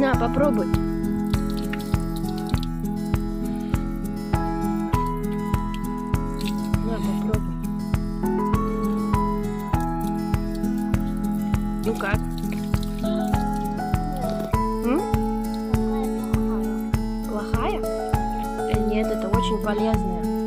На, попробуй. На, попробуй. Ну как? Плохая? Нет, это очень полезная.